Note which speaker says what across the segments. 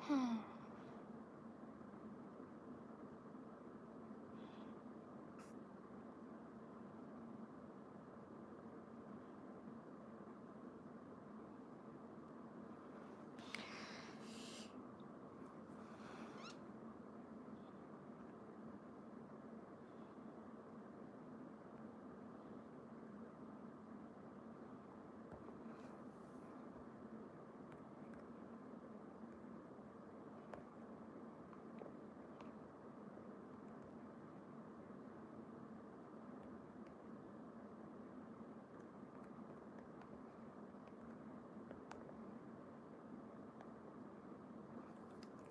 Speaker 1: Hmm.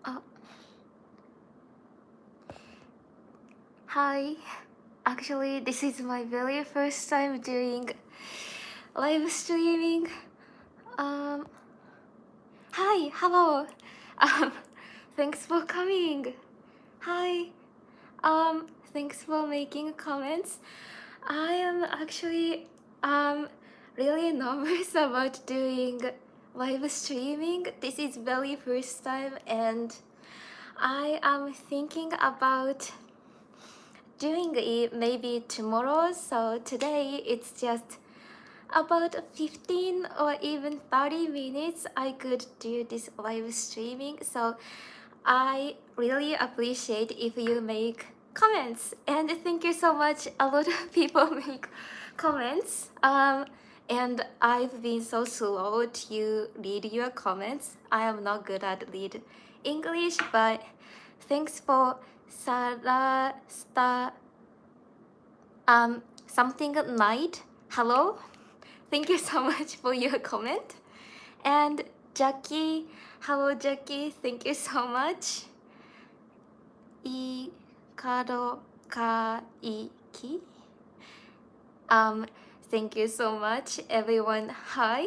Speaker 1: Oh, hi. Actually, this is my very first time doing live streaming. Um, Hi, hello. Um, Thanks for coming. Hi. Thanks for making comments. I am actually really nervous about doing live streaming. This is very first time, and I am thinking about doing it maybe tomorrow. So today it's just about 15 or even 30 minutes I could do this live streaming. So I really appreciate if you make comments, and thank you so much. A lot of people make comments, and I've been so slow to read your comments. I am not good at read English, but thanks for Sarah Star something night. Hello, thank you so much for your comment. And Jackie, hello Jackie, thank you so much. Ikaro Kaiki. Thank you so much, everyone. Hi.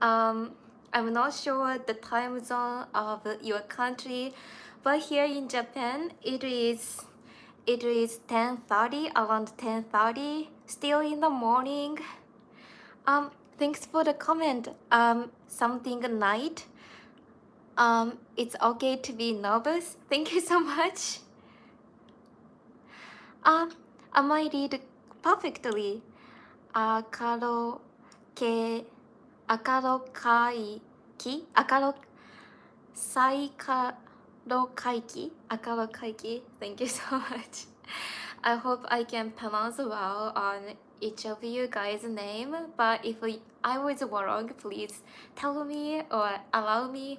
Speaker 1: I'm not sure the time zone of your country, but here in Japan, it is 10:30, around 10:30, still in the morning. Thanks for the comment. Something night. It's okay to be nervous. Thank you so much. I might read perfectly. Akaro ke akaro kai ki akaro sai karo kaiki akaro kaiki. Thank you so much. I hope I can pronounce well on each of you guys' name. But if I was wrong, please tell me or allow me.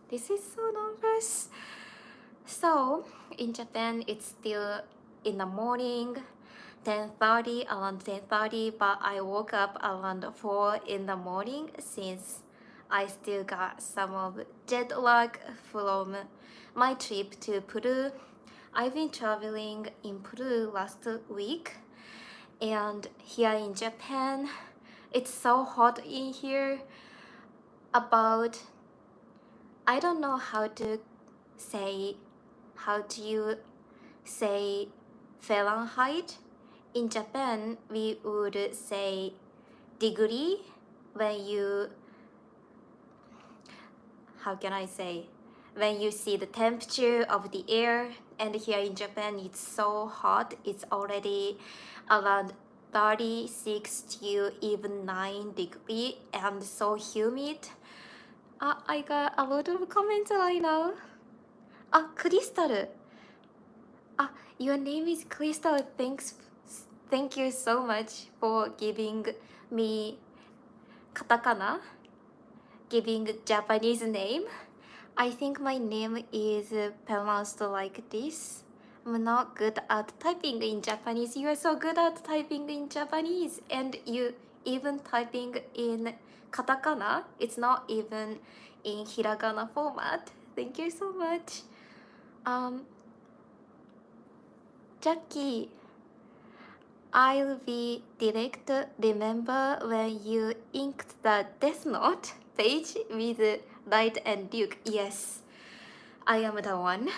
Speaker 1: This is so nervous. So in Japan, it's still in the morning, 10:30, around 10:30, but I woke up around 4 in the morning since I still got some of jet lag from my trip to Peru. I've been traveling in Peru last week, and here in Japan, it's so hot in here. About, I don't know how to say, how do you say Fahrenheit? In Japan, we would say degree when you, how can I say, when you see the temperature of the air. And here in Japan, it's so hot. It's already around 36 to even 9 degree and so humid. I got a lot of comments right now. Crystal. Your name is Crystal. Thank you so much for giving me katakana, giving Japanese name. I think my name is pronounced like this. I'm not good at typing in Japanese. You are so good at typing in Japanese, and you even typing in katakana. It's not even in hiragana format. Thank you so much. Jackie, I'll be direct. Remember when you inked the Death Note page with Light and Duke? Yes, I am the one.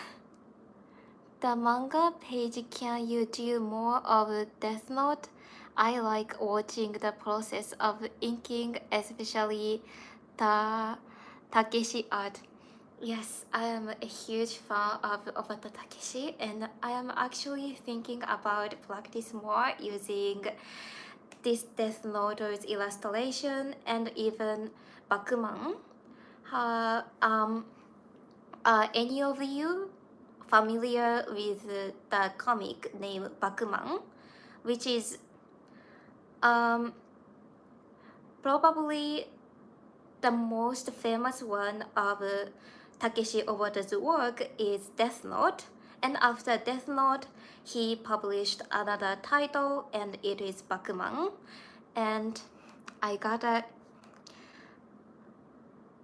Speaker 1: The manga page, can you do more of Death Note? I like watching the process of inking, especially Takeshi art. Yes, I am a huge fan of Obata Takeshi, and I am actually thinking about practice more using this Death Note's illustration and even Bakuman. Uh, um, are any of you familiar with the comic named Bakuman, which is probably the most famous one of Takeshi Obata's work is Death Note, and after Death Note, he published another title, and it is Bakuman. And I got a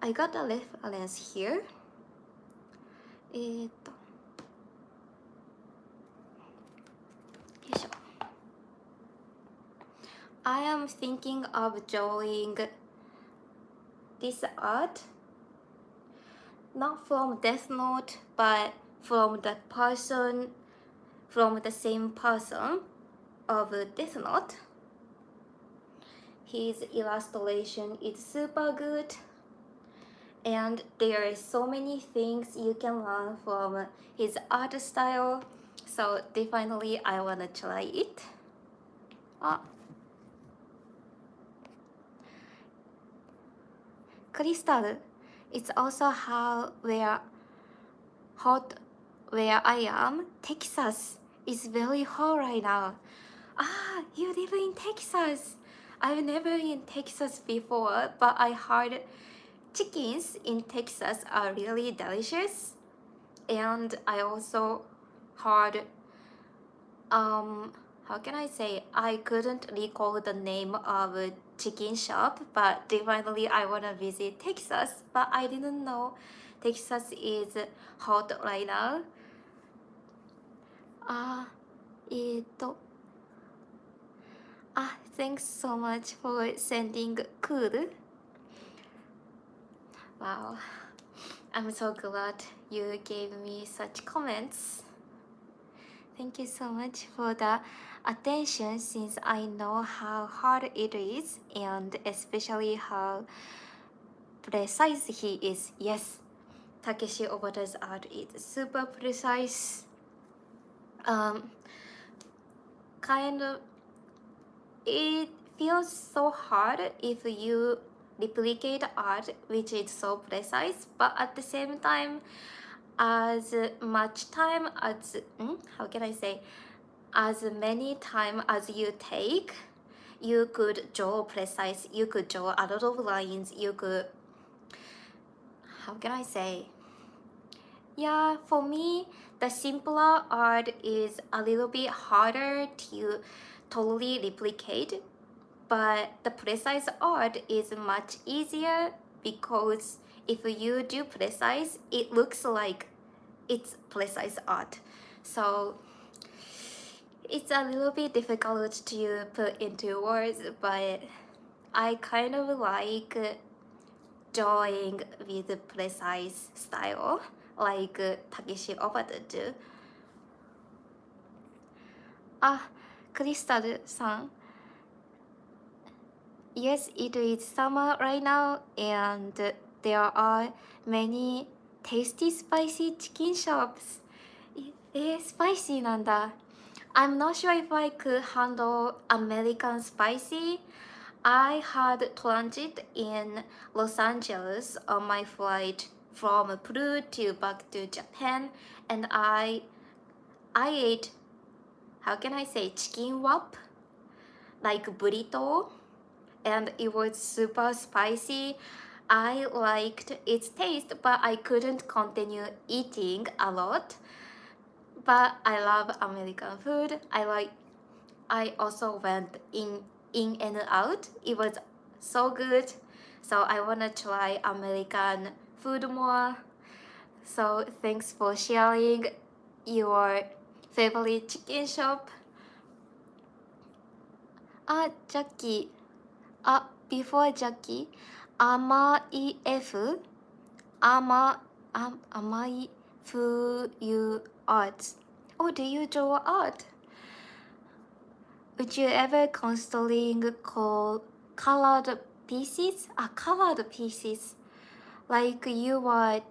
Speaker 1: reference here. よいしょ。I am thinking of drawing this art, not from Death Note, but from the same person of Death Note. His illustration is super good, and there are so many things you can learn from his art style, so definitely I wanna try it. Crystal, it's also hot where I am. Texas is very hot right now. Ah, you live in Texas. I've never been in Texas before, but I heard chickens in Texas are really delicious. And I also heard, how can I say, I couldn't recall the name of a chicken shop, but definitely I want to visit Texas, but I didn't know Texas is hot right now. Thanks so much for sending cool. Wow, I'm so glad you gave me such comments. Thank you so much for the attention, since I know how hard it is and especially how precise he is. Yes, Takeshi Obata's art is super precise. Kind of, it feels so hard if you replicate art which is so precise, but at the same time, as much time as as many time as you take, you could draw precise, you could draw a lot of lines, you could, yeah, for me, the simpler art is a little bit harder to totally replicate, but the precise art is much easier, because if you do precise, it looks like it's precise art. So it's a little bit difficult to put into words, but I kind of like drawing with precise style, like Takeshi Obata do. Crystal-san. Yes, it is summer right now, and there are many tasty spicy chicken shops. Spicy なんだ. I'm not sure if I could handle American spicy. I had transit in Los Angeles on my flight from Peru to back to Japan, and I ate, chicken wrap, like burrito, and it was super spicy. I liked its taste, but I couldn't continue eating a lot. But I love American food. I also went in and out. It was so good. So I wanna try American food more. So thanks for sharing your favorite chicken shop. Jackie. Before Jackie, Amai F. Amai Fu Arts. Oh, do you draw art? Would you ever considering colored pieces? Colored pieces. like you were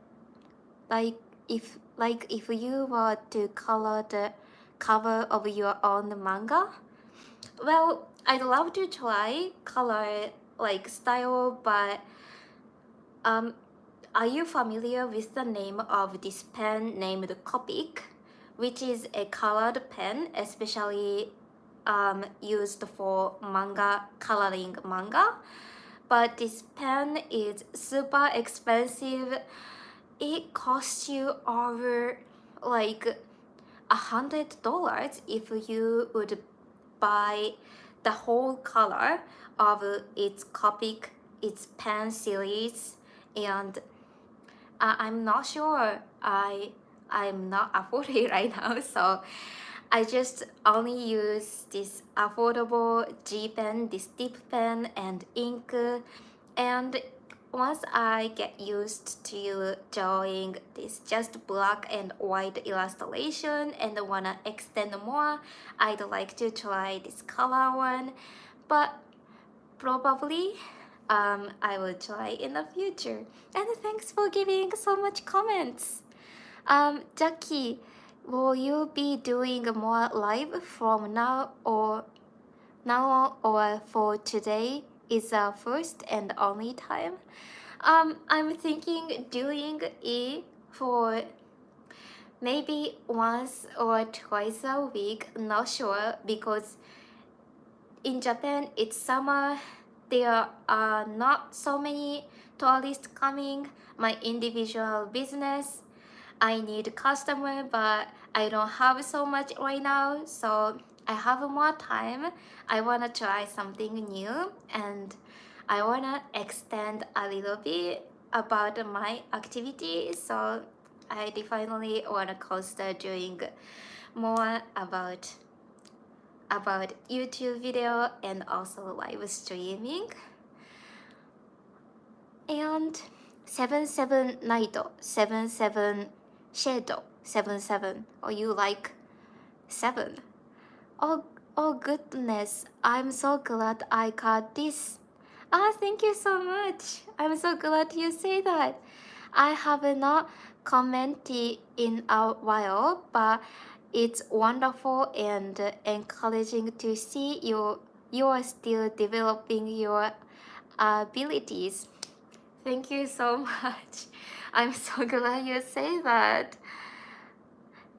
Speaker 1: like if you were to color the cover of your own manga. Well, I'd love to try color like style, but um, are you familiar with the name of this pen named Copic, which is a colored pen, especially used for manga coloring manga? But this pen is super expensive. It costs you over like $100 if you would buy the whole color of its Copic, its pen series, and I'm not sure. I'm not affording right now, so I just only use this affordable G pen, this tip pen and ink, and once I get used to drawing this just black and white illustration and wanna extend more, I'd like to try this color one, but probably I will try in the future. And thanks for giving so much comments. Jackie, will you be doing more live from now on, or for today is the first and only time? I'm thinking doing it for maybe once or twice a week, not sure, because in Japan it's summer, there are not so many tourists coming. My individual business, I need customer, but I don't have so much right now, so I have more time. I wanna try something new, and I wanna extend a little bit about my activity, so I definitely wanna consider doing more about YouTube video and also live streaming. And 77 night, 77 shadow, 77. Oh, you like 7? Oh goodness, I'm so glad I got this. Thank you so much. I'm so glad you say that. I have not commented in a while, but it's wonderful and encouraging to see you are still developing your abilities. Thank you so much. I'm so glad you say that.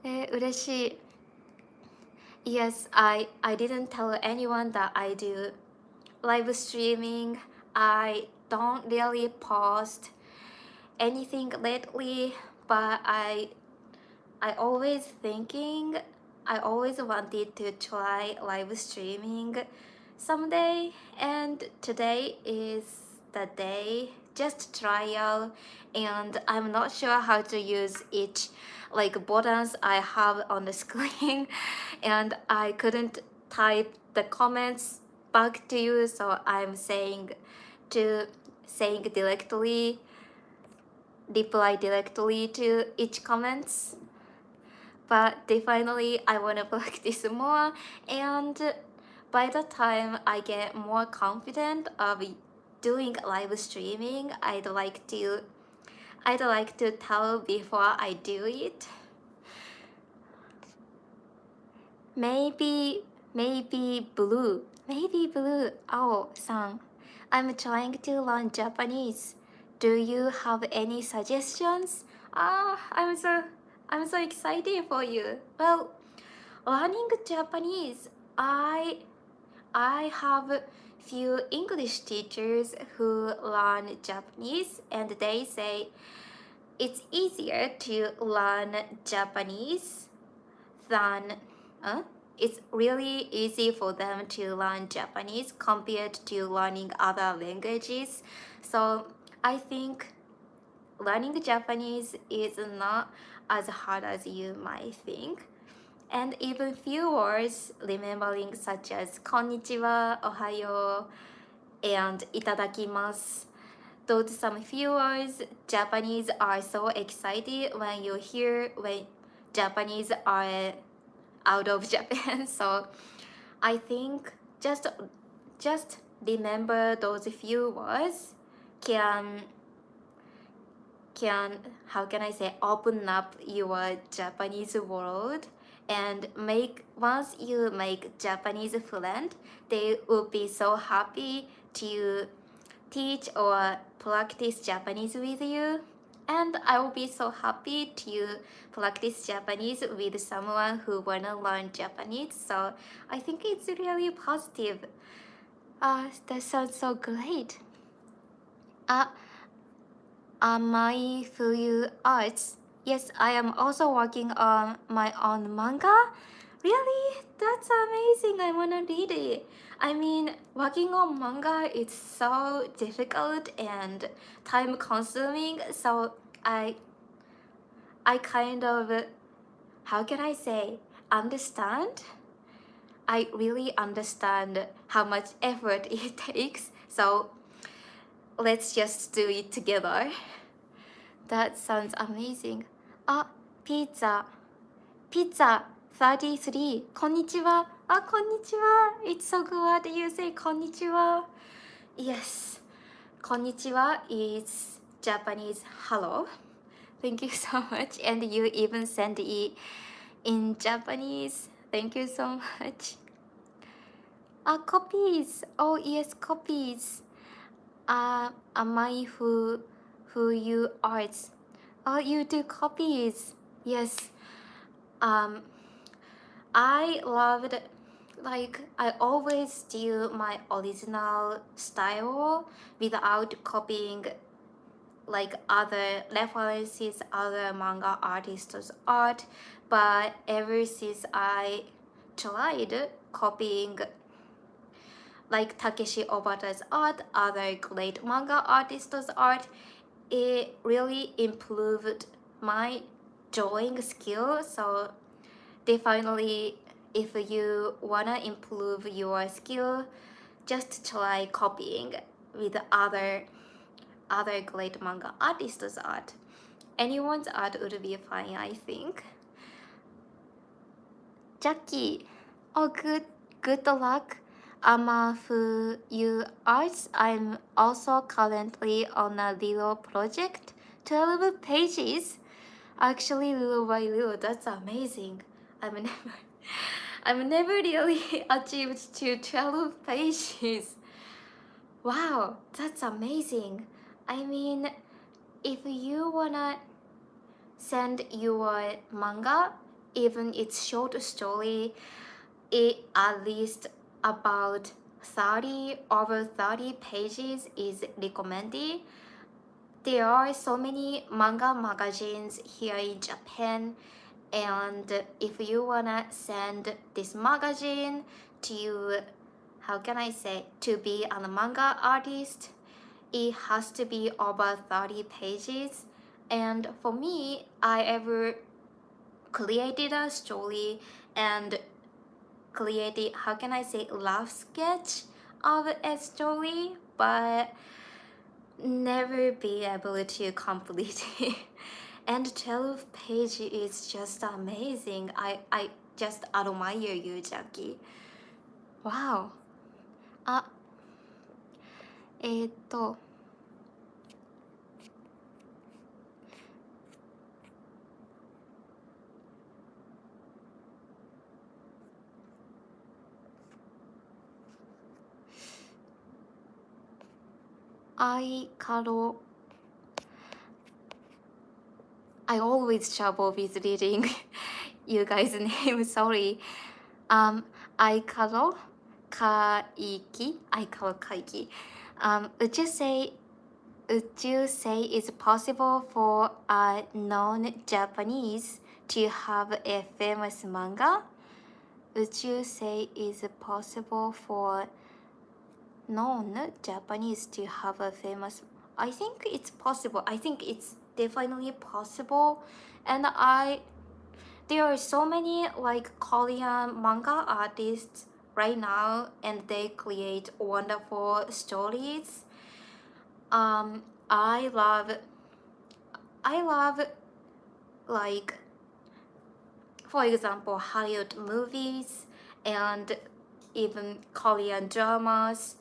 Speaker 1: 嬉しい. Yes, I didn't tell anyone that I do live streaming. I don't really post anything lately, but I always thinking, I always wanted to try live streaming someday, and today is the day. Just trial, and I'm not sure how to use each like buttons I have on the screen, and I couldn't type the comments back to you, so I'm saying directly, reply directly to each comments. But definitely I want to practice more, and by the time I get more confident of doing live streaming, I'd like to tell before I do it. Maybe blue. Ao-san, I'm trying to learn Japanese. Do you have any suggestions? I'm so excited for you. Well, learning Japanese, I have few English teachers who learn Japanese, and they say it's easier to learn Japanese than it's really easy for them to learn Japanese compared to learning other languages. So I think learning Japanese is not as hard as you might think. And even few words remembering, such as konnichiwa, ohayo, and itadakimasu. Those some few words, Japanese are so excited when you hear when Japanese are out of Japan. So I think just remember those few words can can, how can I say, open up your Japanese world, and once you make Japanese fluent, they will be so happy to teach or practice Japanese with you. And I will be so happy to practice Japanese with someone who wanna learn Japanese. So I think it's really positive. That sounds so great. My Fuyu Arts. Yes, I am also working on my own manga. Really? That's amazing. I wanna read it. I mean, working on manga is so difficult and time consuming, so I kind of, how can I say, understand? I really understand how much effort it takes, so let's just do it together. That sounds amazing. Pizza. Pizza 33. Konnichiwa. Konnichiwa. It's so good you say konnichiwa. Yes. Konnichiwa is Japanese hello. Thank you so much. And you even send it in Japanese. Thank you so much. Copies. Oh yes, copies. My who you arts. Oh, you do copies. Yes. I loved, like, I always do my original style without copying like other references, other manga artists' art. But ever since I tried copying like Takeshi Obata's art, other great manga artists' art, it really improved my drawing skill. So definitely, if you wanna improve your skill, just try copying with other great manga artists' art. Anyone's art would be fine, I think. Jackie, oh good luck. For you arts, I'm also currently on a little project, 12 pages. Actually, little by little, that's amazing. I've never really achieved to 12 pages. Wow, that's amazing. I mean, if you wanna send your manga, even it's short story, it at least about 30 pages is recommended. There are so many manga magazines here in Japan, and if you wanna send this magazine to, how can I say, to be a manga artist, it has to be over 30 pages. And for me, I ever created a story and created, how can I say, rough sketch of a story, but never be able to complete it. And 12 page is just amazing. I just admire you, Jackie. Wow. あ、えーっと I always trouble with reading you guys' name, sorry. Aikaro Kaiki. Would you say it's possible for a non-Japanese to have a famous manga? Would you say it's possible for non-Japanese to have a famous? I think it's possible. I think it's definitely possible. And there are so many like Korean manga artists right now, and they create wonderful stories. I love like, for example, Hollywood movies and even Korean dramas.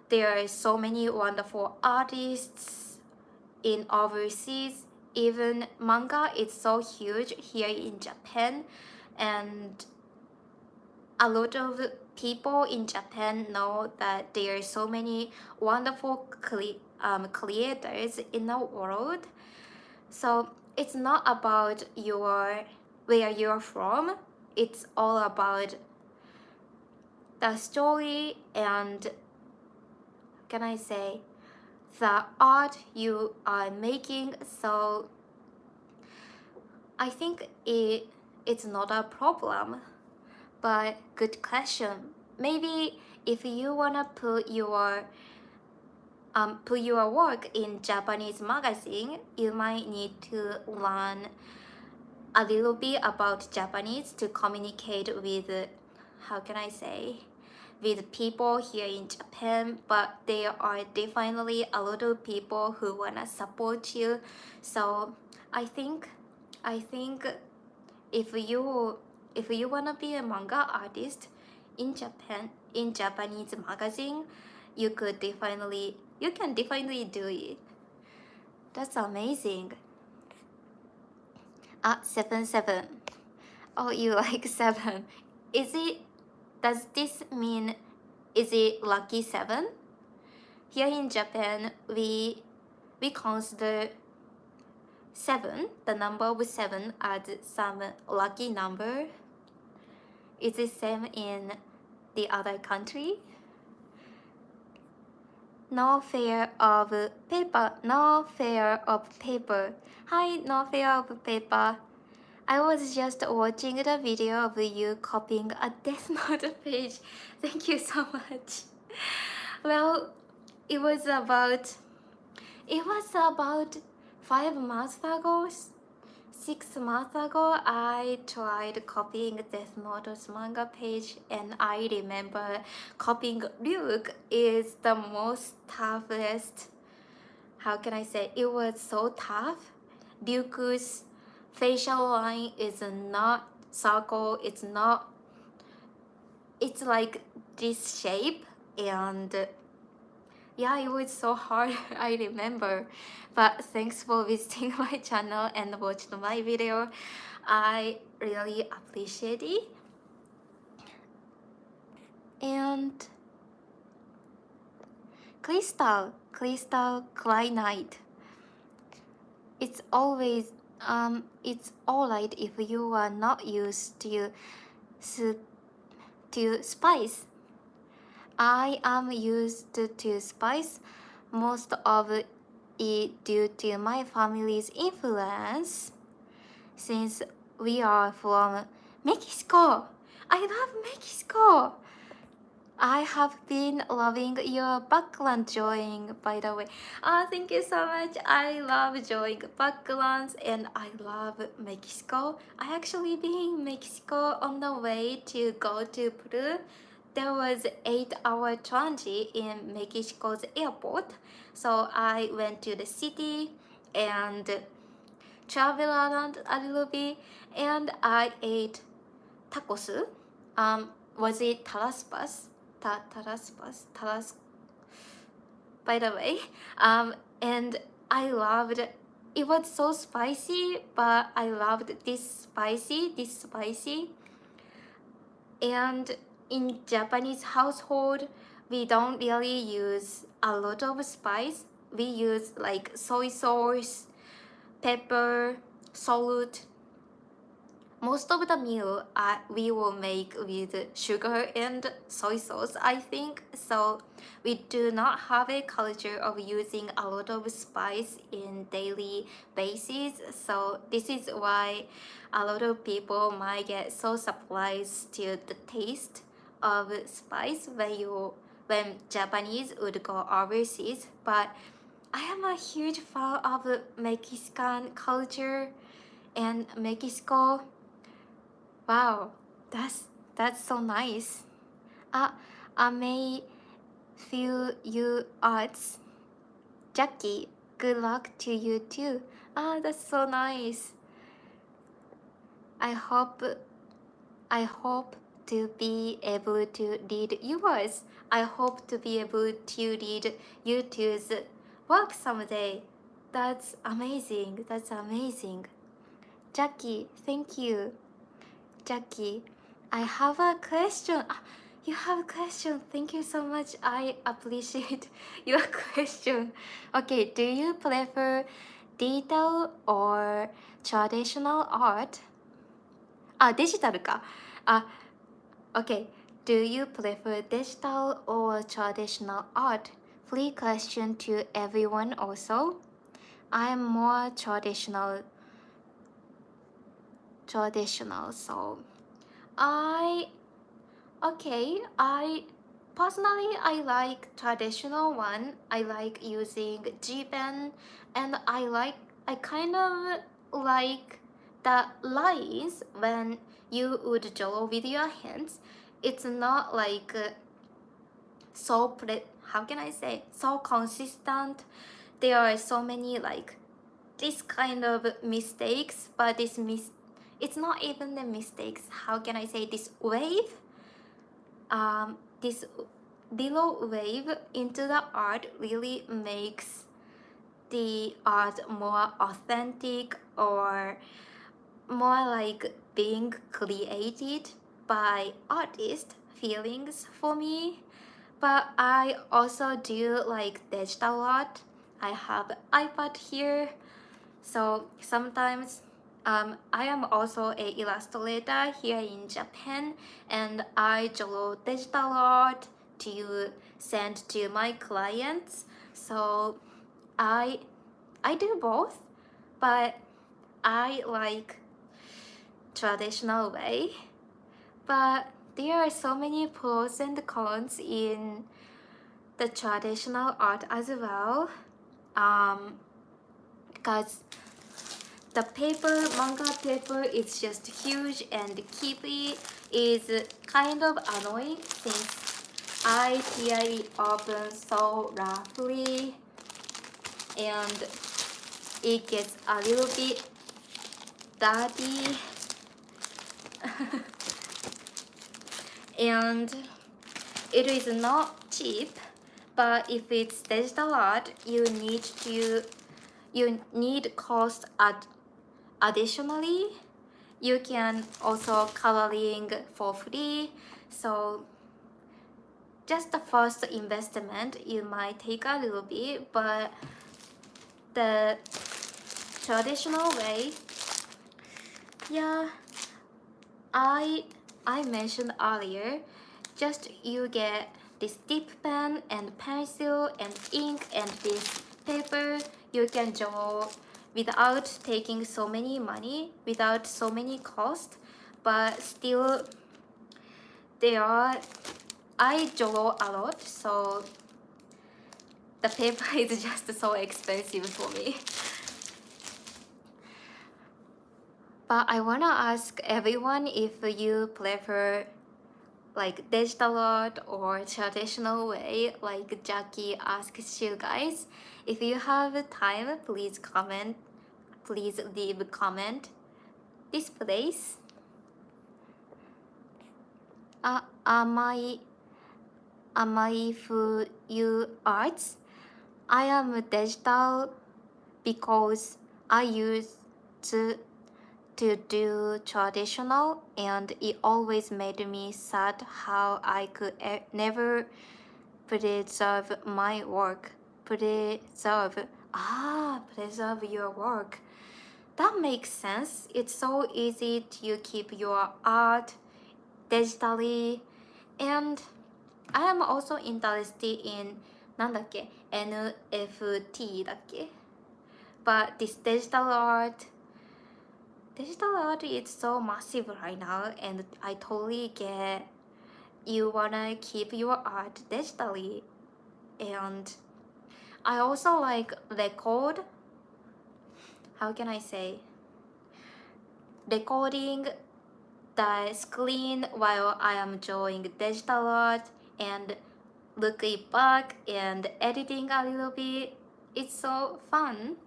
Speaker 1: There are so many wonderful artists in overseas, even manga is so huge here in Japan, and a lot of people in Japan know that there are so many wonderful creators in the world. So it's not about where you're from. It's all about the story and, can I say, the art you are making. So I think it's not a problem. But good question. Maybe if you wanna put your work in Japanese magazine, you might need to learn a little bit about Japanese to communicate with, how can I say, with people here in Japan. But there are definitely a lot of people who wanna support you. So I think if you wanna be a manga artist in Japan, in Japanese magazine, you can definitely do it. That's amazing. 7-7. Oh, you like 7. Does this mean, is it lucky 7? Here in Japan, we consider 7, the number with 7, as some lucky number. Is it same in the other country? No fear of paper, no fear of paper. Hi, no fear of paper. I was just watching the video of you copying a Death Note page. Thank you so much. Well, it was about 5 months ago, 6 months ago, I tried copying Death Note's manga page, and I remember copying Ryuk is the most toughest. How can I say? It was so tough. Ryuk's facial line is not circle. It's like this shape, and yeah, it was so hard. I remember. But thanks for visiting my channel and watching my video. I really appreciate it. And crystal granite. It's always it's alright if you are not used to spice. I am used to spice most of it due to my family's influence, since we are from Mexico. I love Mexico. I have been loving your background drawing, by the way. Thank you so much. I love drawing backgrounds and I love Mexico. I actually been in Mexico on the way to go to Peru. There was 8-hour transit in Mexico's airport. So I went to the city and traveled around a little bit, and I ate tacos. Was it taraspas? By the way, and I loved it. It was so spicy, but I loved this spicy. And in Japanese household, we don't really use a lot of spice. We use like soy sauce, pepper, salt. Most of the meal we will make with sugar and soy sauce, I think. So we do not have a culture of using a lot of spice in daily basis. So this is why a lot of people might get so surprised to the taste of spice when Japanese would go overseas. But I am a huge fan of Mexican culture and Mexico. Wow, that's so nice. I may feel you arts. Jackie, good luck to you too. That's so nice. I hope to be able to read yours. I hope to be able to read YouTube's work someday. That's amazing. That's amazing. Jackie, thank you. Jackie, I have a question. Ah, you have a question. Thank you so much. I appreciate your question. Okay, do you prefer digital or traditional art? あ、デジタルか。あ、okay. Do you prefer digital or traditional art? Free question to everyone also. I'm more traditional, so I I personally I like traditional one. I like using G pen, and I kind of like the lines when you would draw with your hands. It's not like how can I say, so consistent. There are so many like this kind of mistakes, but it's not even the mistakes. How can I say, this wave? This little wave into the art really makes the art more authentic, or more like being created by artist feelings for me. But I also do like digital art. I have iPad here, so sometimes I am also a illustrator here in Japan, and I draw digital art to send to my clients. So I do both, but I like traditional way. But there are so many pros and cons in the traditional art as well, because the manga paper is just huge, and keepy is kind of annoying since I tear it open so roughly, and it gets a little bit dirty. And it is not cheap, but if it's digital art, you need cost additionally. You can also coloring for free, so just the first investment you might take a little bit, but the traditional way, yeah, I mentioned earlier, just you get this dip pen and pencil and ink and this paper. You can draw without taking so many money, without so many cost, but still I draw a lot, so the paper is just so expensive for me. But I wanna ask everyone if you prefer like digital art or traditional way, like Jackie asks you guys. If you have time, please comment. Please leave a comment. This place. Am I for you arts? I am digital because I used to do traditional, and it always made me sad how I could never preserve my work. Preserve your work. That makes sense. It's so easy to keep your art digitally, and I am also interested in なんだっけ NFT だっけ but this digital art is so massive right now, and I totally get you wanna keep your art digitally. And I also like how can I say, recording the screen while I am drawing digital art and look it back and editing a little bit. It's so fun.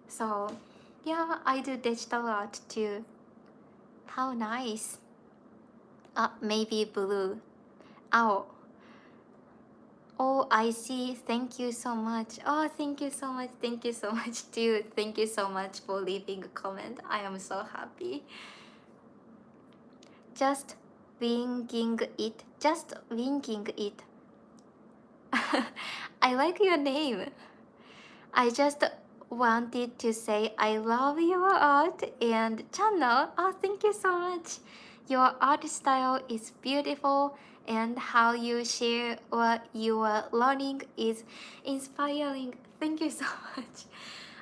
Speaker 1: So yeah, I do digital art too. How nice. Maybe blue. 青 Oh, I see. Thank you so much. Oh, thank you so much. Thank you so much, too. Thank you so much for leaving a comment. I am so happy. Just winging it. Just winging it. I like your name. I just wanted to say I love your art and channel. Oh, thank you so much. Your art style is beautiful and how you share what you are learning is inspiring. Thank you so much.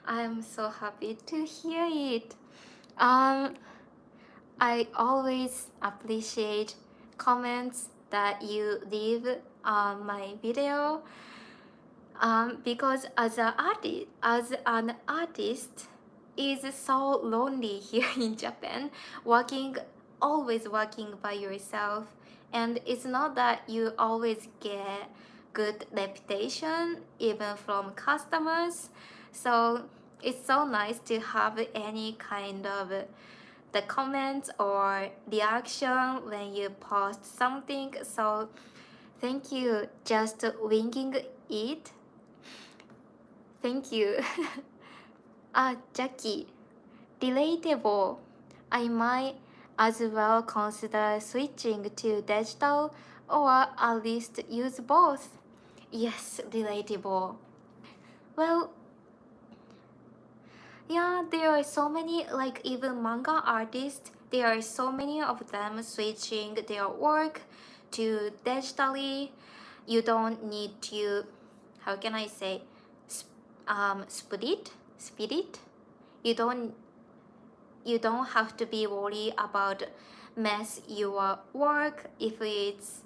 Speaker 1: I'm so happy to hear it. I always appreciate comments that you leave on my video because as an artist, is so lonely here in Japan, always working by yourself, and it's not that you always get good reputation even from customers. So it's so nice to have any kind of the comments or reaction when you post something. So thank you, just winging it. Thank you. Jackie. Relatable. I might as well consider switching to digital or at least use both. Yes, relatable. Well, yeah, there are so many, like even manga artists, there are so many of them switching their work to digitally. You don't need to, how can I say, split. You don't have to be worried about mess your work. If it's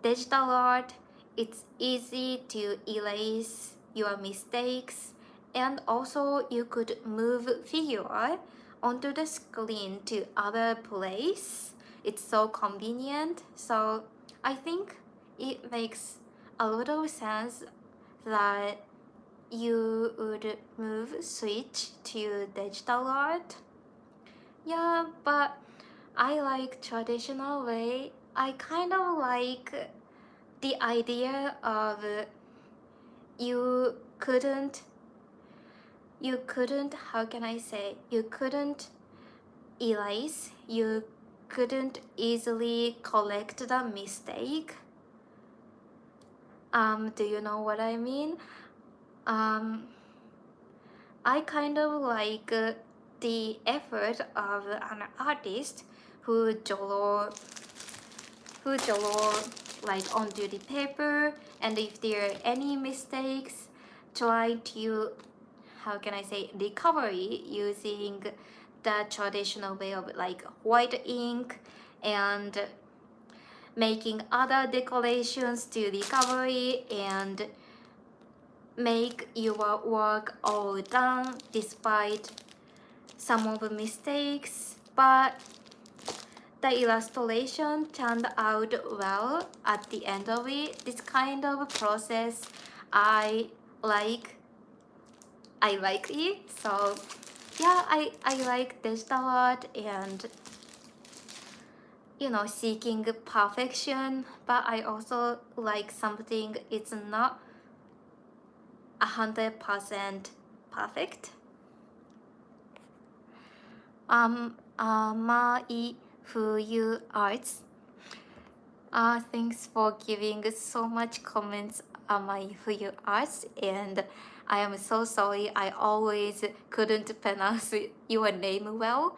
Speaker 1: digital art, it's easy to erase your mistakes, and also you could move figure onto the screen to other place. It's so convenient. So I think it makes a lot of sense that you would switch to digital art. Yeah, but I like traditional way. I kind of like the idea of you couldn't how can I say, you couldn't erase, you couldn't easily correct the mistake. Do you know what I mean? I kind of like the effort of an artist who draw like onto the paper, and if there are any mistakes, try to, how can I say, recovery using the traditional way of like white ink and making other decorations to recovery and make your work all done despite some of the mistakes, but the illustration turned out well at the end of it. This kind of process I like it. So yeah, I like digital art and seeking perfection, but I also like something it's not 100% perfect. My Fuyu Arts. Thanks for giving so much comments on my Fuyu Arts, and I am so sorry I always couldn't pronounce your name well.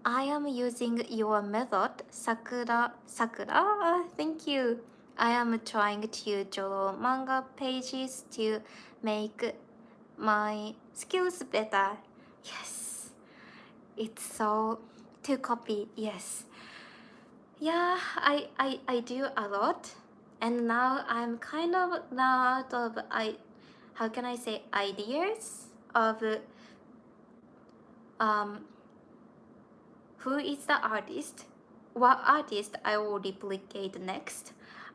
Speaker 1: I am using your method, Sakura. Thank you. I am trying to draw manga pages to make my skills better. Yes, it's so to copy. Yes, yeah, I do a lot, and now I'm kind of out of how can I say, ideas of who is the artist, what artist I will replicate next.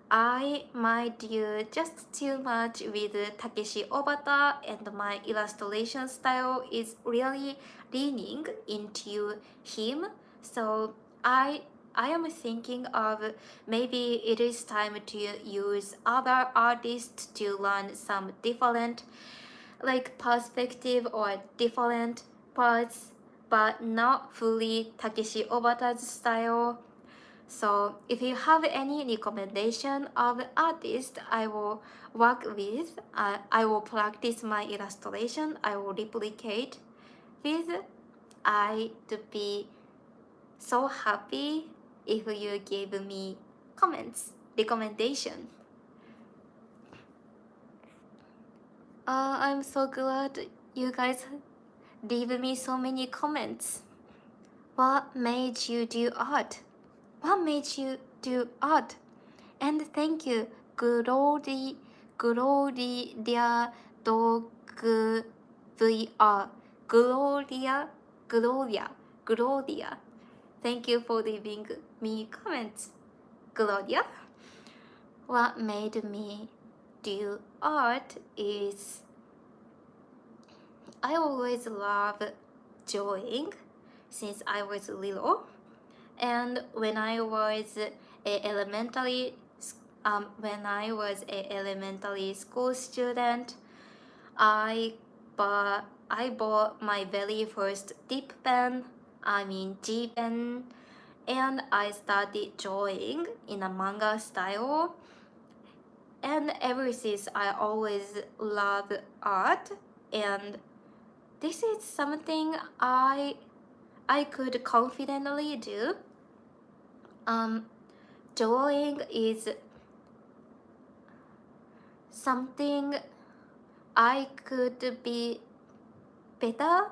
Speaker 1: I might do just too much with Takeshi Obata, and my illustration style is really leaning into him. So I I am thinking of maybe it is time to use other artists to learn some different like perspective or different parts, but not fully Takeshi Obata's style. So if you have any recommendation of artist I will work with, I will practice my illustration, I will replicate with, I'd be so happy if you give me comments, recommendation. I'm so glad you guys leave me so many comments. What made you do art? What made you do art? And thank you, Gloria Dog VR. Gloria. Thank you for leaving me comments, Gloria. What made me do art is I always love drawing since I was little, and when I was a elementary school student, I bought my very first dip pen, G pen, and I started drawing in a manga style. And ever since I always loved art, and this is something I could confidently do. Drawing is something I could be better.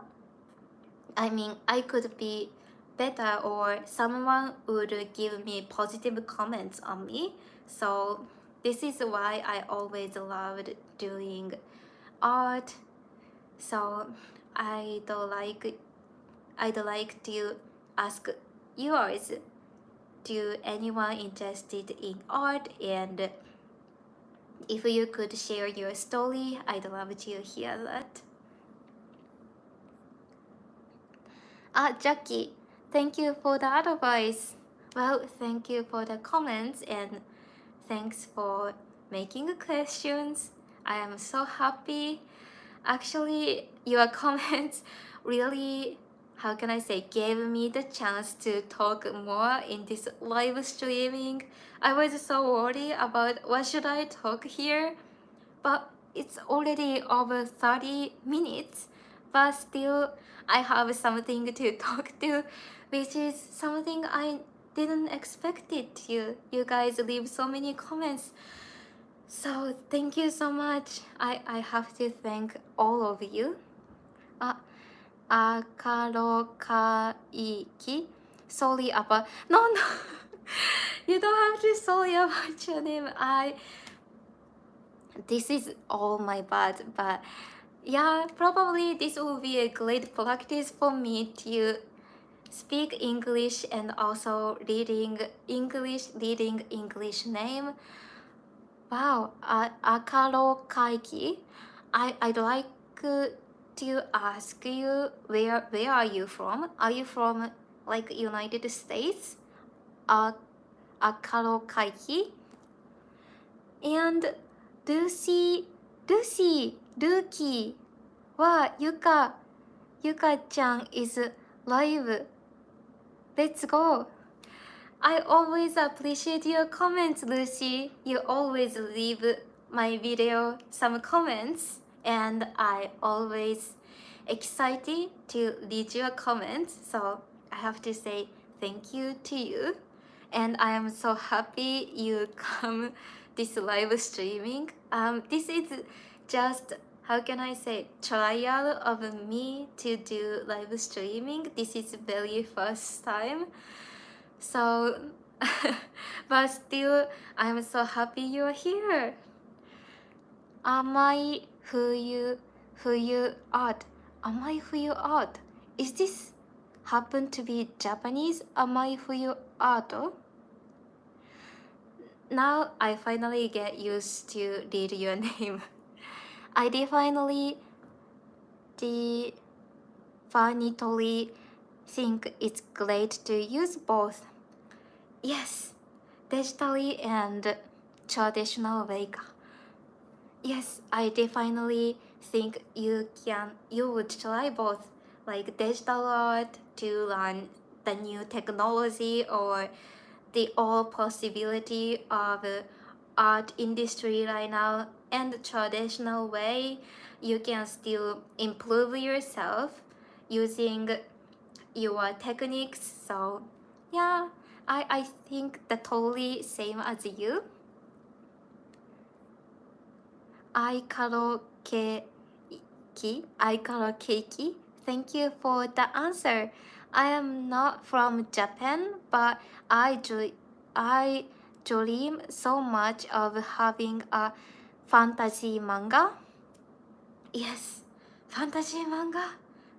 Speaker 1: I could be better, or someone would give me positive comments on me. So this is why I always loved doing art. So I'd like to ask yours, to anyone interested in art, and if you could share your story, I'd love to hear that. Jackie, thank you for the advice. Well, thank you for the comments, and thanks for making questions. I am so happy. Actually, your comments really, how can I say, gave me the chance to talk more in this live streaming. I was so worried about what should I talk here, but it's already over 30 minutes, but still I have something to talk to, which is something I didn't expect it to. You guys leave so many comments. So thank you so much. I have to thank all of you. Akarokaiki. Sorry about no. You don't have to sorry about your name. This is all my bad, but yeah, probably this will be a great practice for me to speak English and also reading English name. Wow, Akaro Kaiki. I'd like to ask you, where are you from? Are you from like United States? Akaro Kaiki. And Lucy, Luki. Wow, Yuka-chan is live. Let's go. I always appreciate your comments, Lucy. You always leave my video some comments, and I always excited to read your comments. So I have to say thank you to you, and I am so happy you come this live streaming. This is just, how can I say, trial of me to do live streaming. This is very first time. So, but still, I'm so happy you're here. Am I who you are? Am I who you are? Is this happen to be Japanese? Am I who you are? Now I finally get used to read your name. I definitely think it's great to use both. Yes, digitally and traditional way. Yes, I definitely think you would try both, like digital art to learn the new technology or the all possibility of art industry right now, and the traditional way you can still improve yourself using your techniques. So yeah, I think the totally same as you. I karaoke I karaoke. Thank you for the answer. I am not from Japan, but I dream so much of having a fantasy manga. Yes, fantasy manga.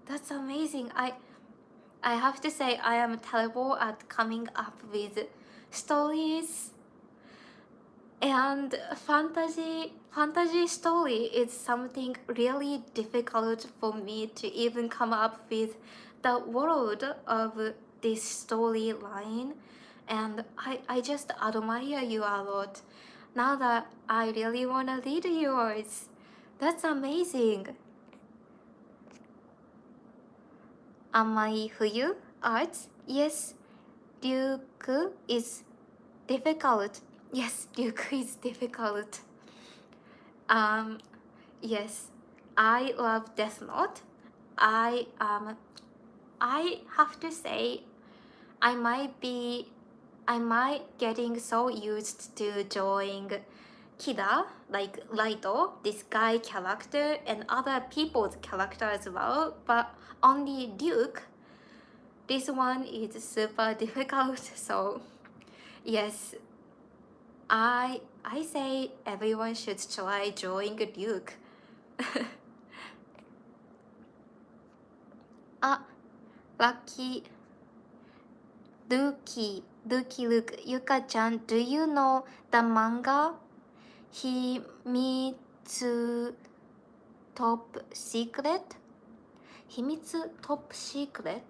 Speaker 1: That's amazing. I have to say I am terrible at coming up with stories, and fantasy story is something really difficult for me to even come up with the world of this storyline, and I just admire you a lot. Now that I really want to read yours. That's amazing. Am I Fuyu Arts? Yes, Ryuku is difficult. Yes, Ryuku is difficult. Yes, I love Death Note. I have to say I might getting so used to drawing Kida, like Raito, this guy character, and other people's character as well, but only Duke, this one is super difficult. So yes, I say everyone should try drawing Duke. あ、ラッキー、ルーキー、ゆかちゃん、do you know the manga? 秘密 top secret? 秘密 top secret?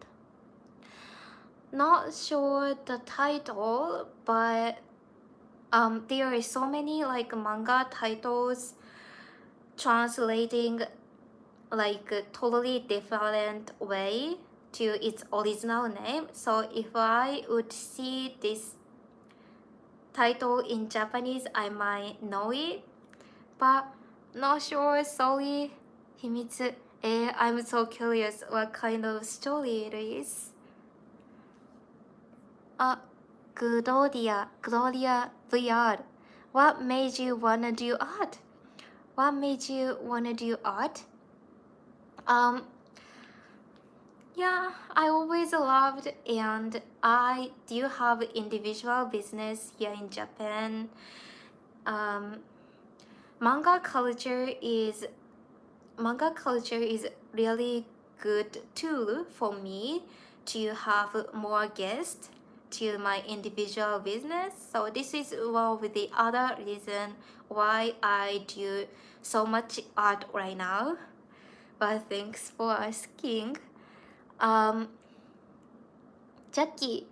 Speaker 1: Not sure the title, but there are so many like manga titles translating like a totally different way to its original name. So if I would see this title in Japanese, I might know it, but not sure. Sorry. 秘密. I'm so curious what kind of story it is. Gloria VR. What made you wanna do art? What made you wanna do art? Yeah, I always loved, and I do have individual business here in Japan. Manga culture is really good tool for me to have more guests to my individual business. So this is one of the other reason why I do so much art right now. But thanks for asking. Jackie,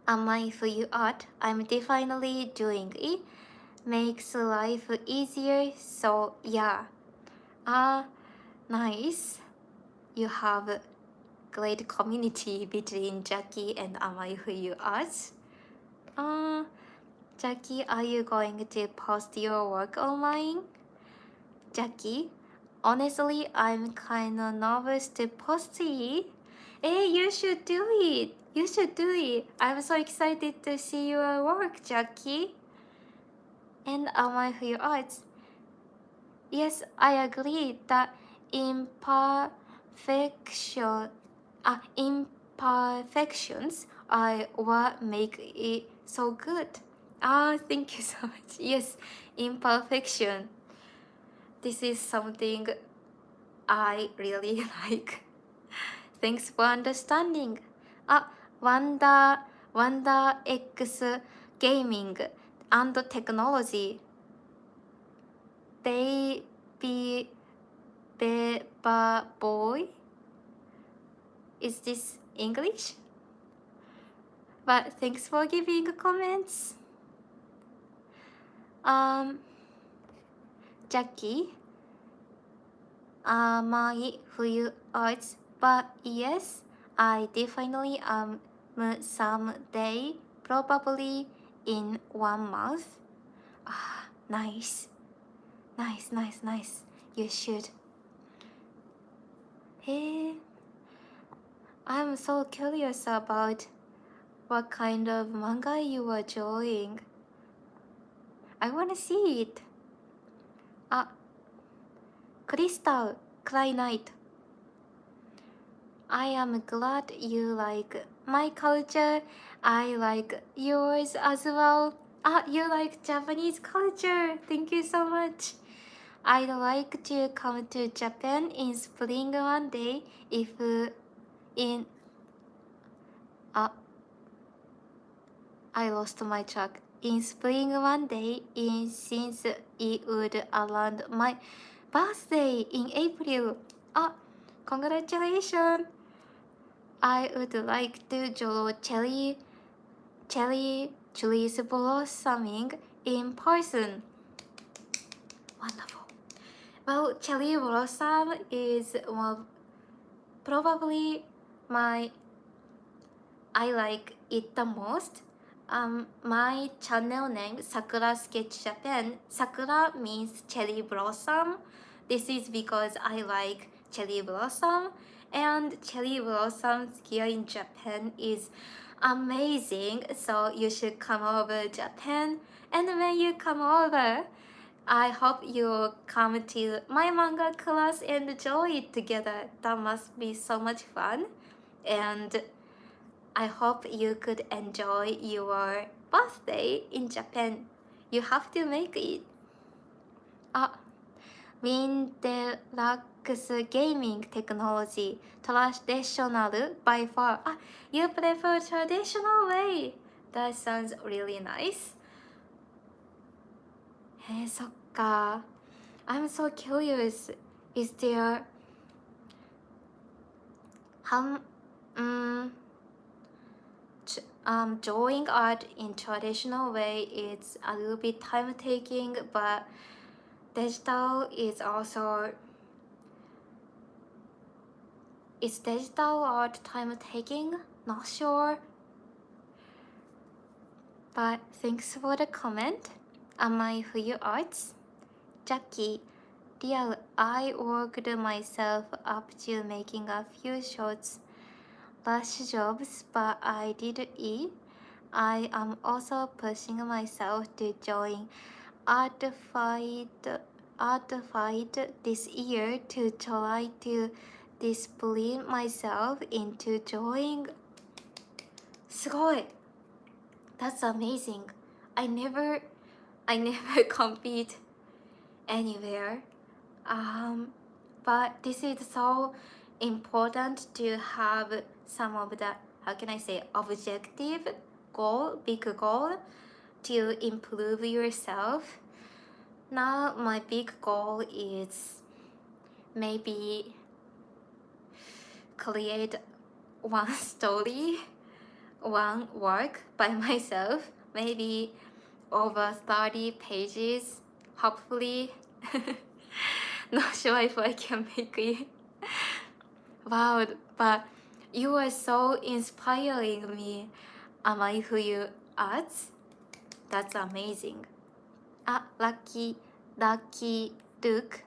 Speaker 1: am I for you art? I'm definitely doing it. Makes life easier. So yeah. Nice. You have a great community between Jackie and Am I Who You Art. Jackie, are you going to post your work online? Jackie, honestly, I'm kinda nervous to post it. Hey, you should do it. You should do it. I'm so excited to see your work, Jackie. And Am I Who You Art? Yes, I agree that imperfections are what make it so good. Thank you so much. Yes, imperfection. This is something I really like. Thanks for understanding. Wonder X Gaming and Technology. Baby Beba Boy? Is this English? But thanks for giving comments. Jackie, my fuyu arts, but yes, I definitely someday, probably in 1 month. Ah, nice. Nice. You should. Hey, I'm so curious about what kind of manga you are drawing. I wanna see it. Crystal, Cry Knight. I am glad you like my culture. I like yours as well. You like Japanese culture. Thank you so much. I'd like to come to Japan in spring one day if in I lost my track. In spring one day since it would around my birthday in April. Congratulations! I would like to draw cherry trees blossoming in person. Wonderful. Well, cherry blossom is probably I like it the most. My channel name Sakura Sketch Japan. Sakura means cherry blossom. This is because I like cherry blossom, and cherry blossoms here in Japan is amazing. So you should come over Japan, and when you come over, I hope you come to my manga class and enjoy it together. That must be so much fun, and I hope you could enjoy your birthday in Japan. You have to make it. Windeluxe gaming technology. Traditional by far. You prefer traditional way. That sounds really nice. そっか。I'm so curious. Is there drawing art in traditional way is a little bit time taking, but digital is also is digital art time taking? Not sure. But thanks for the comment. Am I Fuyu Arts? Jackie, dear, I worked myself up to making a few shorts last jobs, but I did it. I am also pushing myself to join art fight this year to try to discipline myself into drawing. すごい! That's amazing. I never compete anywhere. But this is so important to have some of the, how can I say, objective goal, big goal to improve yourself. Now my big goal is maybe create one story, one work by myself, maybe over 30 pages, hopefully. Not sure if I can make it. Wow, but you are so inspiring me. Am I who you arts? That's amazing. Lucky Duke.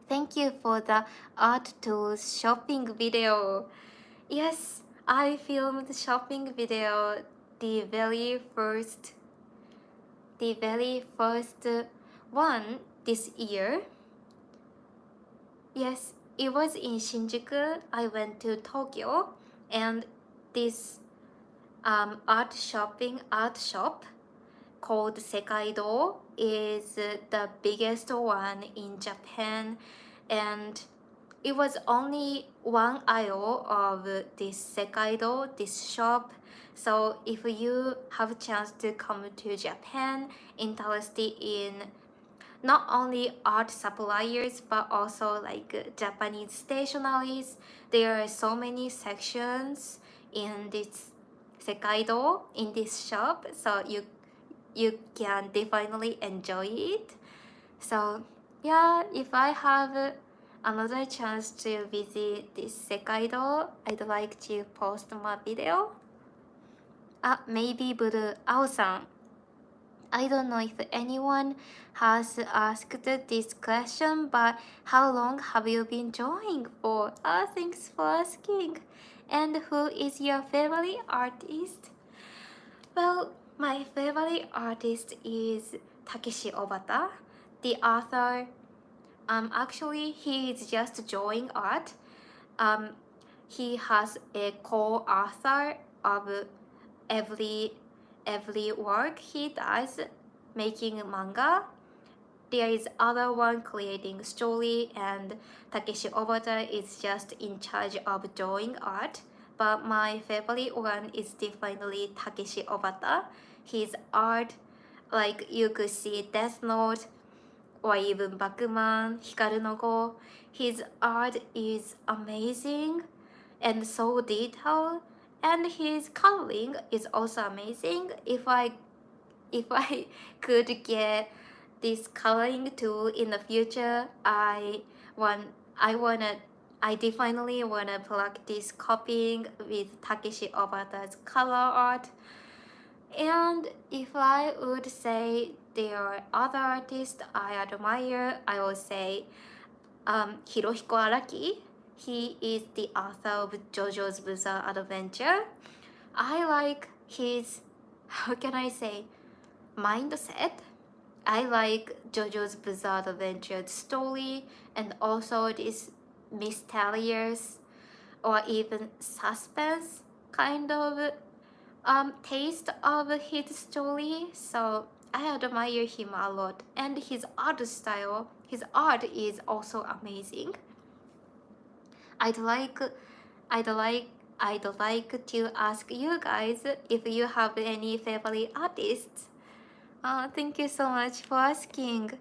Speaker 1: Thank you for the art tools shopping video. Yes, I filmed the shopping video the very first one this year. Yes, it was in Shinjuku. I went to Tokyo, and this art shop called Sekaido is the biggest one in Japan, and it was only one aisle of this Sekaido, this shop. So if you have a chance to come to Japan, interested in not only art suppliers but also like Japanese stationaries, there are so many sections in this Sekaido in this shop, so you can definitely enjoy it. So yeah, if I have another chance to visit this Sekaido, I'd like to post my video. Maybe Blue Ao-san. I don't know if anyone has asked this question, but how long have you been drawing for? Thanks for asking. And who is your favorite artist? Well, my favorite artist is Takeshi Obata, the author. Actually, he is just drawing art. He has a co-author of every work he does, making manga. There is other one creating story, and Takeshi Obata is just in charge of drawing art. But my favorite one is definitely Takeshi Obata. His art, like you could see Death Note or even Bakuman, Hikaru no Go. His art is amazing and so detailed, and his coloring is also amazing. If I could get this coloring tool in the future, I definitely wanna practice copying with Takeshi Obata's color art. And if I would say there are other artists I admire, I would say Hirohiko Araki. He is the author of JoJo's Bizarre Adventure. I like his, how can I say, mindset. I like JoJo's Bizarre Adventure story, and also this mysterious or even suspense kind of taste of his story. So I admire him a lot, and his art style, his art is also amazing. I'd like to ask you guys if you have any favorite artists. Thank you so much for asking.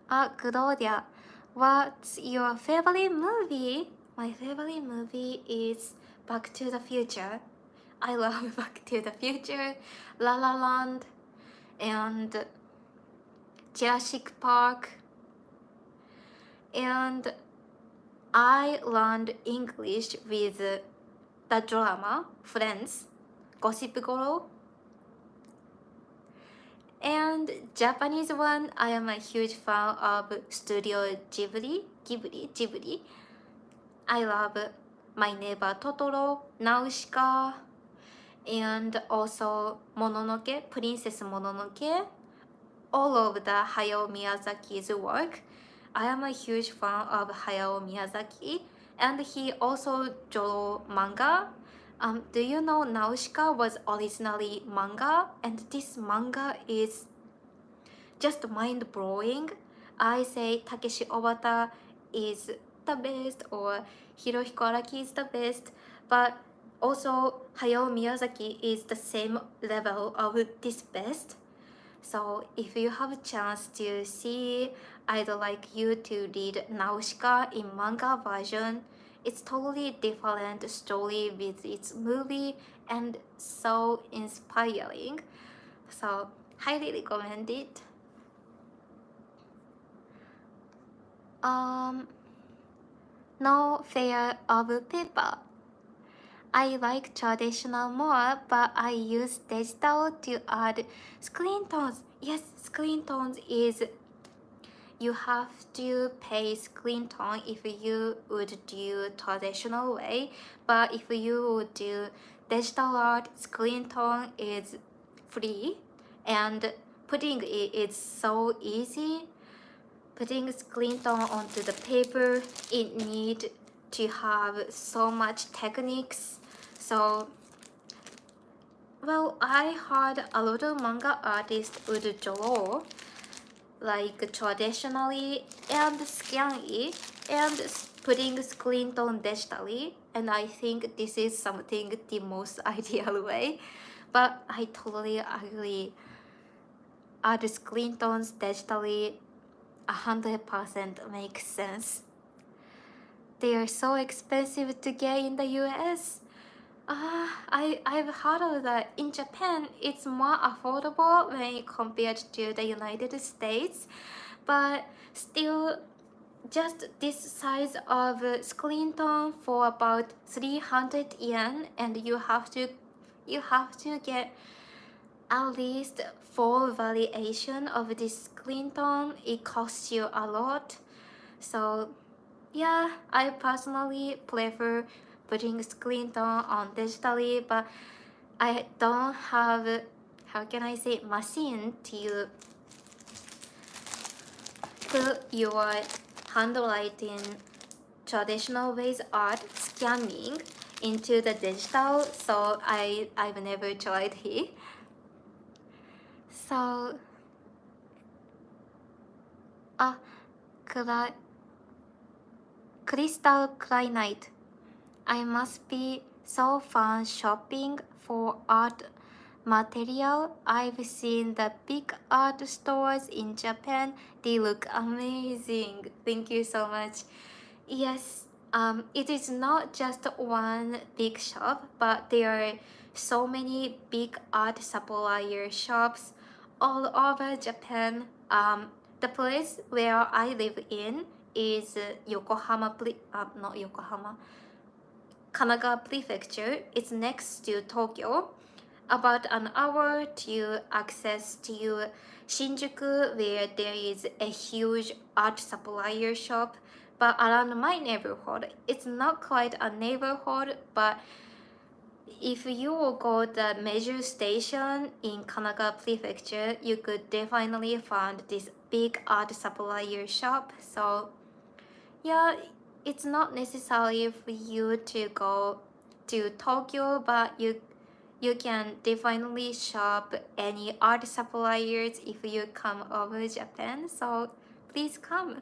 Speaker 1: Claudia, what's your favorite movie? My favorite movie is Back to the Future. I love Back to the Future, La La Land, and Jurassic Park. And I learned English with the drama Friends, Gossip Girl. And Japanese one, I am a huge fan of Studio Ghibli. I love My Neighbor Totoro, Nausicaa, and also Mononoke, Princess Mononoke, all of the Hayao Miyazaki's work. I am a huge fan of Hayao Miyazaki, and he also drew manga. Do you know Nausicaa was originally manga, and this manga is just mind-blowing. I say Takeshi Obata is the best, or Hirohiko Araki is the best, but also Hayao Miyazaki is the same level of this best. So if you have a chance to see, I'd like you to read Nausicaa in manga version. It's totally different story with its movie and so inspiring. So highly recommend it. No fear of paper. I like traditional more, but I use digital to add screen tones. Yes, screen tones is, you have to pay screen tone if you would do traditional way, but if you would do digital art, screen tone is free, and putting it is so easy. Putting screen tone onto the paper, it need to have so much techniques. So, well, I heard a lot of manga artists would draw like traditionally and scan it and putting screen tone digitally, and I think this is something the most ideal way, but I totally agree. Add screen tones digitally 100% makes sense. They are so expensive to get in the US. I've heard of that. In Japan, it's more affordable when compared to the United States, but still, just this size of screen tone for about 300 yen, and you have to get at least 4 variation of this screen tone. It costs you a lot, so yeah, I personally prefer putting screen tone on digitally, but I don't have, how can I say, machine to put your handwriting traditional ways art scanning into the digital, so I've never tried it. So, ah, crystal granite. I must be so fun shopping for art material. I've seen the big art stores in Japan. They look amazing. Thank you so much. Yes, it is not just one big shop, but there are so many big art supplier shops all over Japan. The place where I live in is not Yokohama, Kanagawa Prefecture. It's next to Tokyo. About an hour to access to Shinjuku, where there is a huge art supplier shop. But around my neighborhood, it's not quite a neighborhood, but if you will go the major station in Kanagawa Prefecture, you could definitely find this big art supplier shop. So yeah, it's not necessary for you to go to Tokyo, but you can definitely shop any art suppliers if you come over Japan. So please come.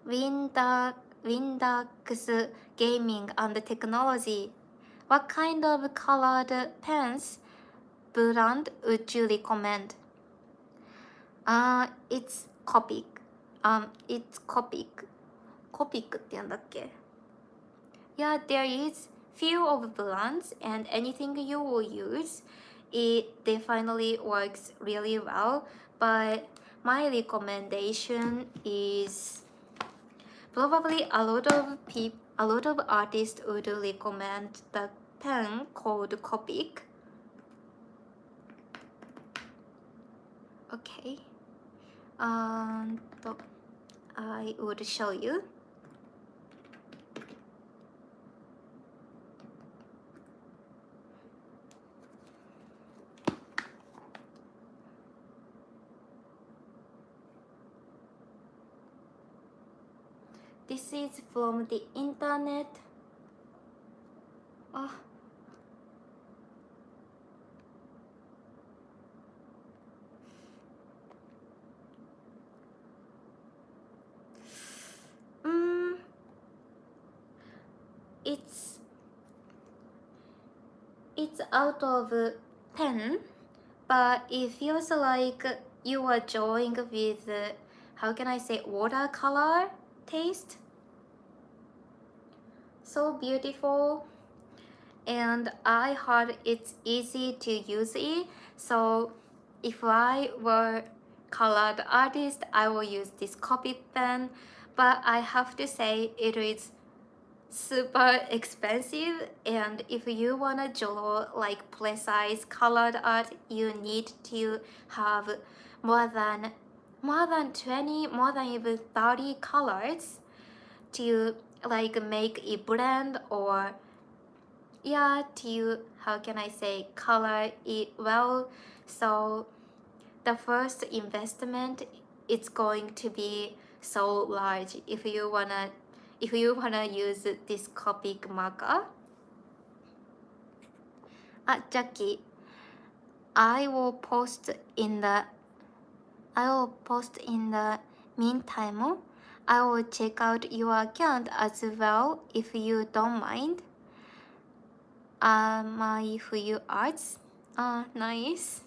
Speaker 1: Windows Gaming and Technology. What kind of colored pens brand would you recommend? It's Copic. It's Copic. Copic って言うんだっけ? Yeah, there is few of brands, and anything you will use, it definitely works really well. But my recommendation is probably a lot of artists would recommend the pen called Copic. Okay, and I would show you. This is from the internet. Oh. It's out of pen, but it feels like you are drawing with, how can I say, watercolor taste. So beautiful, and I heard it's easy to use it. So if I were colored artist, I will use this copy pen, but I have to say it is super expensive, and if you want to draw like precise colored art, you need to have more than 20, more than even 30 colors to like make a blend, or yeah, to, how can I say, color it well. So the first investment, it's going to be so large if you wanna use this Copic marker. Jackie, I will post in the meantime. I will check out your account as well if you don't mind. My Fuyu Arts. Nice.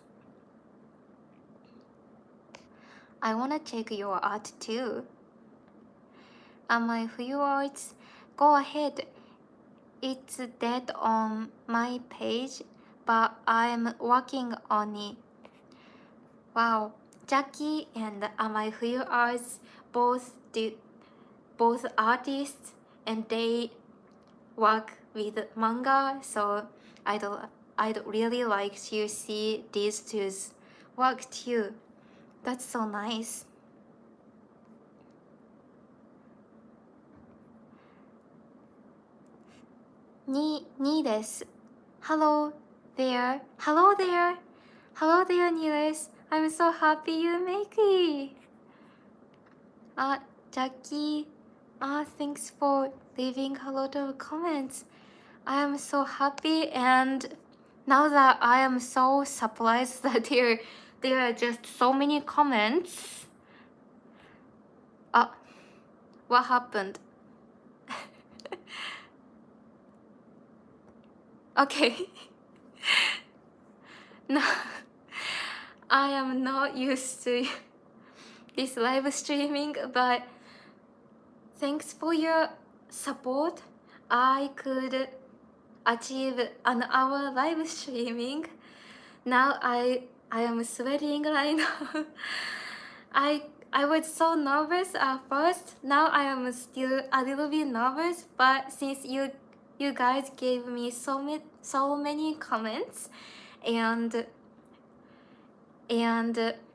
Speaker 1: I wanna check your art too. My Fuyu Arts, Go ahead. It's dead on my page, but I'm working on it. Wow, Jackie and my viewers both artists, and they work with manga, so I'd really like to see these two's work too. That's so nice. Ni desu. Hello there. Hello there. Hello there, Niles. I'm so happy you make it. Jackie, thanks for leaving a lot of comments. I am so happy, and now that I am so surprised that there are just so many comments. What happened? Okay. No, I am not used to this live streaming, but thanks for your support. I could achieve an hour live streaming. Now I am sweating right now. I was so nervous at first. Now I am still a little bit nervous, but since you guys gave me so many comments and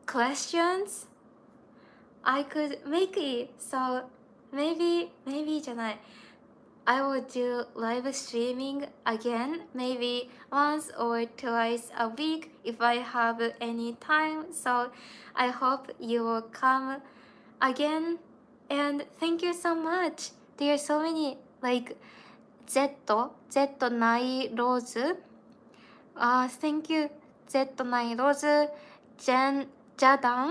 Speaker 1: questions, I could make it. So maybe じゃない。I will do live streaming again, maybe once or twice a week if I have any time. So I hope you will come again. And thank you so much. There are so many, like Z ないローズ。Thank you, Z ないローズ。ジャダ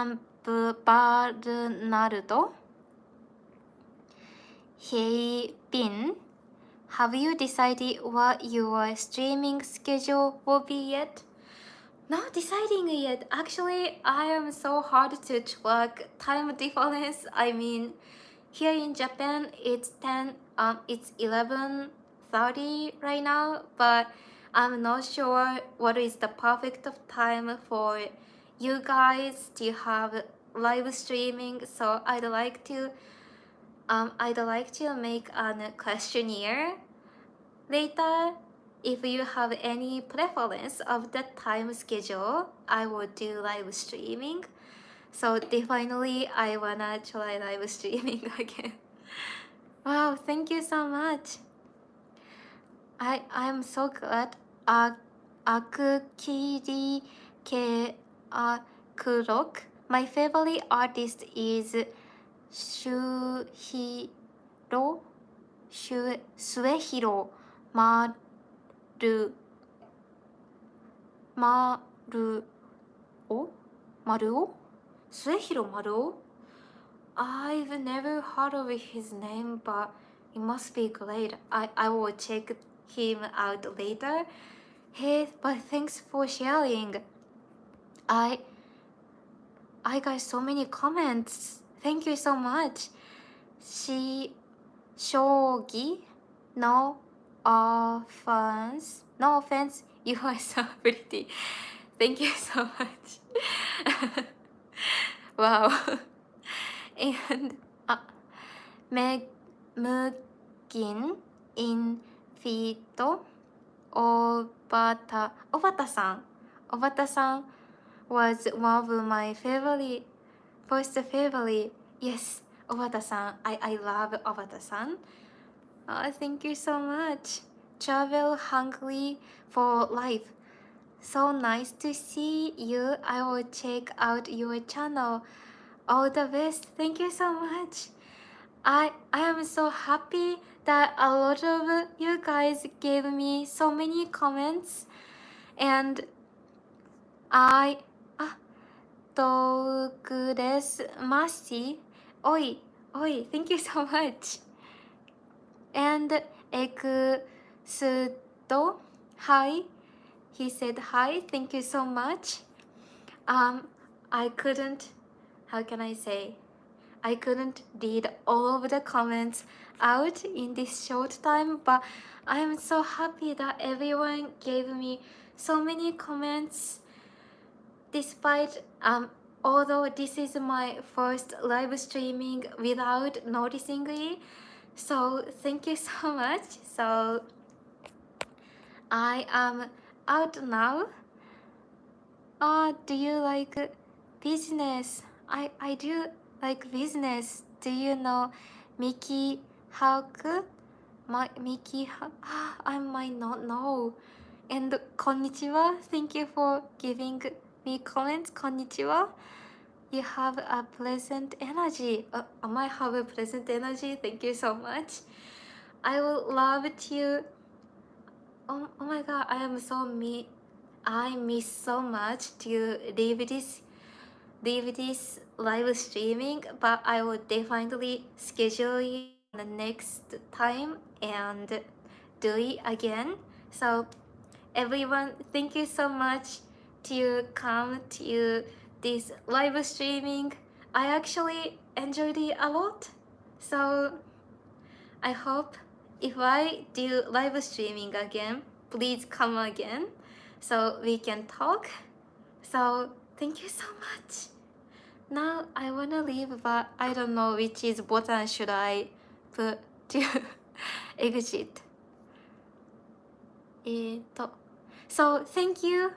Speaker 1: ンバルナルド Hey Bin, have you decided what your streaming schedule will be yet? Not deciding yet. Actually, I am so hard to track time difference. I mean, here in Japan, it's 11:30 right now, but I'm not sure what is the perfect time for you guys to have live streaming. So I'd like to make a questionnaire later. If you have any preference of the time schedule, I will do live streaming. So definitely I wanna try live streaming again. Wow, thank you so much. I'm so glad. Akukiri ke Kurok. My favorite artist is Suehiro Maruo? Suehiro Maruo? I've never heard of his name, but it must be great. I will check him out later. Hey, but thanks for sharing. I got so many comments. Thank you so much. Shogi, no offense. No offense, you are so pretty. Thank you so much. Wow. And Mugin in Fito Obata-san was one of my first favorite. Yes, Obata-san. I love Obata-san. Thank you so much. Travel hungry for life. So nice to see you. I will check out your channel. All the best. Thank you so much. I am so happy that a lot of you guys gave me so many comments, and Toku desu. Masi. Oi, thank you so much. And Ekusuto, hi. He said hi. Thank you so much. I couldn't how can I say? I couldn't read all of the comments out in this short time, but I am so happy that everyone gave me so many comments despite although this is my first live streaming without noticing it. So thank you so much. So I am out now. Do you like business? I do like business. Do you know Mickey Hawk? Mickey I might not know. And konnichiwa. Thank you for giving me comments. Konnichiwa. You have a pleasant energy. I might have a pleasant energy. Thank you so much. I would love to. Oh my god, I miss so much to leave this live streaming, but I will definitely schedule it the next time and do it again. So everyone, thank you so much to come to this live streaming. I actually enjoyed it a lot. So I hope if I do live streaming again, please come again so we can talk. So thank you so much. Now I wanna leave, but I don't know which is button should I put to exit. So thank you